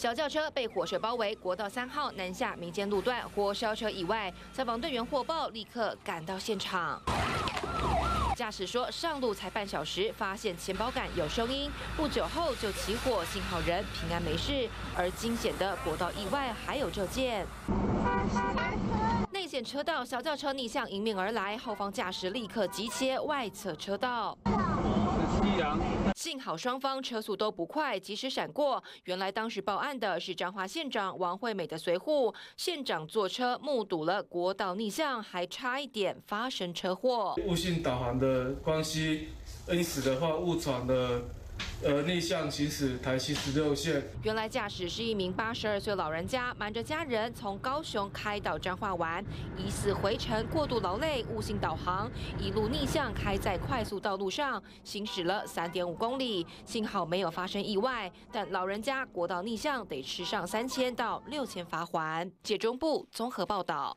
小轿车被火舌包围，国道3号南下民间路段火烧车意外，消防队员获报立刻赶到现场。驾驶说，上路才半小时，发现前保杆有声音，不久后就起火，幸好人平安没事。而惊险的国道意外还有这件。 内线车道，小轿车逆向迎面而来，后方驾驶立刻急切外侧车道。幸好双方车速都不快，及时闪过。原来当时报案的是彰化县长王惠美的随护，县长坐车目睹了国道逆向，还差一点发生车祸。误信导航的关系，因此的话误闯了。 逆向行驶台76线。原来驾驶是一名82岁老人家，瞒着家人从高雄开到彰化玩，疑似回程过度劳累，误信导航，一路逆向开在快速道路上，行驶了3.5公里，幸好没有发生意外。但老人家国道逆向得吃上3000到6000罚锾。解中部综合报道。